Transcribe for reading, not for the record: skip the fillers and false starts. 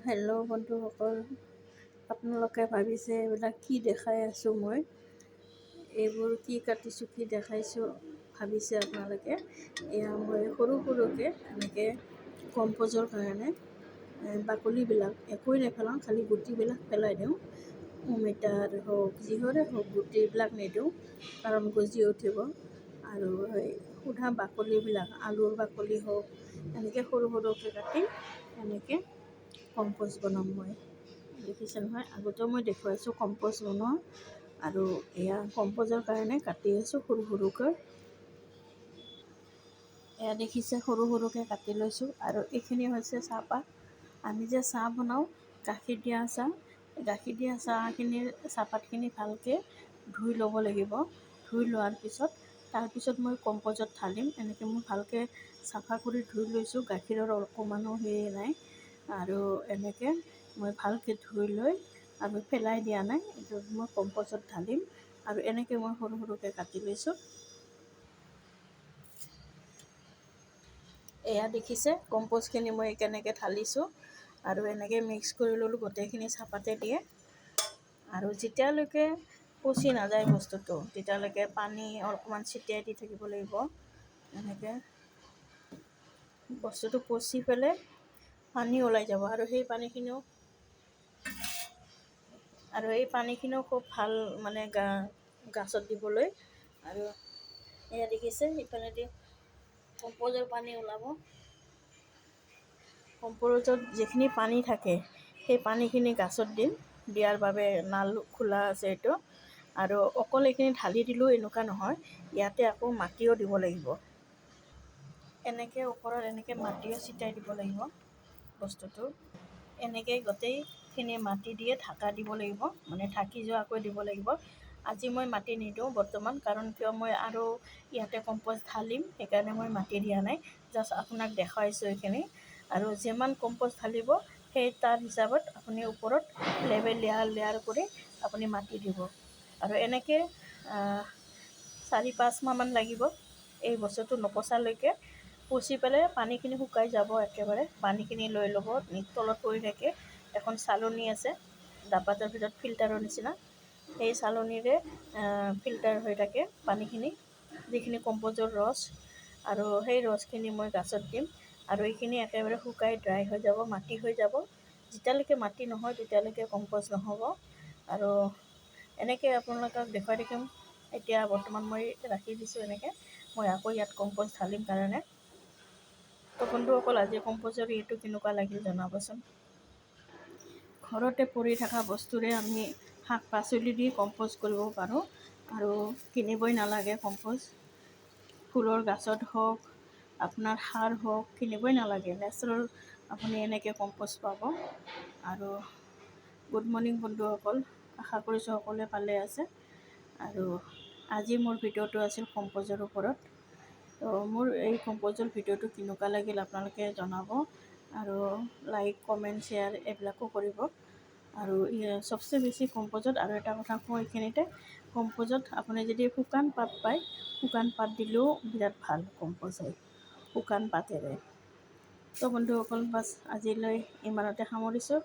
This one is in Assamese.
হেল্ল' বন্ধুসকল, আপোনালোকে ভাবিছে এইবিলাক কি দেখাই আছোঁ মই, এইবোৰ কি কাটিছোঁ কি দেখাইছোঁ ভাবিছে আপোনালোকে। এয়া মই সৰুকৈ এনেকৈ কম্প'জৰ কাৰণে বাকলিবিলাক একোৱেই নেপেলাওঁ, খালি গুটিবিলাক পেলাই দিওঁ। অমিতাৰ হওক যিহৰে হওক গুটিবিলাক নিদিওঁ, কাৰণ গজি উঠিব। আৰু সেই সোধা বাকলিবিলাক আলুৰ বাকলি হওক এনেকৈ সৰুকৈ কাটি এনেকৈ কম্প'জ বনাম মই। দেখিছে নহয়, আগতেও মই দেখুৱাইছোঁ কম্প'জ বনোৱা। আৰু এয়া কম্প'জৰ কাৰণে কাটি আছোঁ সৰুকৈ। এয়া দেখিছে সৰুকৈ কাটি লৈছোঁ। আৰু এইখিনি হৈছে চাহপাত। আমি যে চাহ বনাওঁ গাখীৰ দিয়া চাহ, গাখীৰ দিয়া চাহখিনিৰ চাহপাতখিনি ভালকৈ ধুই ল'ব লাগিব। ধুই লোৱাৰ পিছত তাৰপিছত মই কম্প'জত ঢালিম। এনেকৈ মই ভালকৈ চাফা কৰি ধুই লৈছোঁ, গাখীৰৰ অকণমানো হেৰি নাই। আৰু এনেকৈ মই ভালকৈ ধুই লৈ আৰু পেলাই দিয়া নাই, এইটো মই কম্প'জত ঢালিম। আৰু এনেকৈ মই সৰুকৈ কাটি লৈছোঁ। এয়া দেখিছে কম্প'জখিনি মই কেনেকৈ ঢালিছোঁ। আৰু এনেকৈ মিক্স কৰি ল'লোঁ গোটেইখিনি চাহপাতে দিয়ে। আৰু যেতিয়ালৈকে পচি নাযায় বস্তুটো তেতিয়ালৈকে পানী অকণমান ছটিয়াই দি থাকিব লাগিব। এনেকৈ বস্তুটো পচি পেলাই পানী ওলাই যাব। আৰু এই পানীখিনিও খুব ভাল মানে গাছত দিবলৈ। আৰু এয়া দেখিছে ইফালেদি কম্প'জৰ পানী ওলাব। কম্প'জত যিখিনি পানী থাকে সেই পানীখিনি গাছত দিম, দিয়াৰ বাবে নাল খোলা আছে এইটো। আৰু অকল এইখিনি ঢালি দিলেও এনেকুৱা নহয়, ইয়াতে আকৌ মাটিও দিব লাগিব। এনেকৈ ওপৰত এনেকৈ মাটিও ছটিয়াই দিব লাগিব বস্তুটো। এনেকৈ গোটেইখিনি মাটি দিয়ে ঢাকা দিব লাগিব, মানে ঢাকি যোৱাকৈ দিব লাগিব। আজি মই মাটি নিদিওঁ বৰ্তমান, কাৰণ কিয় মই আৰু ইয়াতে কম্প'জ ঢালিম, সেইকাৰণে মই মাটি দিয়া নাই। জাষ্ট আপোনাক দেখুৱাইছোঁ এইখিনি। আৰু যিমান কম্প'জ ঢালিব সেই তাৰ হিচাপত আপুনি ওপৰত লেয়াৰ কৰি আপুনি মাটি দিব। আৰু এনেকৈ 4-5 মাহমান লাগিব এই বস্তুটো নপচালৈকে। পচি পেলাই পানীখিনি শুকাই যাব একেবাৰে। পানীখিনি লৈ ল'ব, তলত পৰি থাকে এখন চালনী আছে ডাবাটোৰ ভিতৰত ফিল্টাৰৰ নিচিনা, সেই চালনীৰে ফিল্টাৰ হৈ থাকে পানীখিনি, যিখিনি কম্প'জৰ ৰস। আৰু সেই ৰসখিনি মই গাছত দিম। আৰু এইখিনি একেবাৰে শুকাই ড্ৰাই হৈ যাব, মাটি হৈ যাব। যেতিয়ালৈকে মাটি নহয় তেতিয়ালৈকে কম্প'জ নহ'ব। আৰু এনেকৈ আপোনালোকক দেখুৱাই থাকিম। এতিয়া বৰ্তমান মই ৰাখি দিছোঁ এনেকৈ, মই আকৌ ইয়াত কম্প'জ ঢালিম কাৰণে। তো বন্ধুসকল, আজি কম্প'জৰ এইটো কেনেকুৱা লাগিল জনাবচোন। ঘৰতে পৰি থকা বস্তুৰে আমি শাক পাচলি দি কম্প'জ কৰিব পাৰোঁ। আৰু কিনিবই নালাগে কম্প'জ। ফুলৰ গাছত হওক, আপোনাৰ সাৰ হওক, কিনিবই নালাগে, নেচাৰেল আপুনি এনেকৈ কম্প'জ পাব। আৰু গুড মৰ্ণিং বন্ধুসকল, আশা কৰিছোঁ সকলোৱে ভালে আছে। আৰু আজি মোৰ ভিডিঅ'টো আছিল কম্প'জৰ ওপৰত। তো মোৰ এই কম্প'জৰ ভিডিঅ'টো কেনেকুৱা লাগিল আপোনালোকে জনাব। আৰু লাইক কমেণ্ট শ্বেয়াৰ এইবিলাকো কৰিব। আৰু চবচে বেছি কম্প'জত আৰু এটা কথা কওঁ এইখিনিতে, কম্প'জত আপুনি যদি শুকান পাত পায়, শুকান পাত দিলেও বিৰাট ভাল কম্প'জ হয় শুকান পাতেৰে। তো বন্ধুসকল, বাছ আজিলৈ ইমানতে সামৰিছোঁ।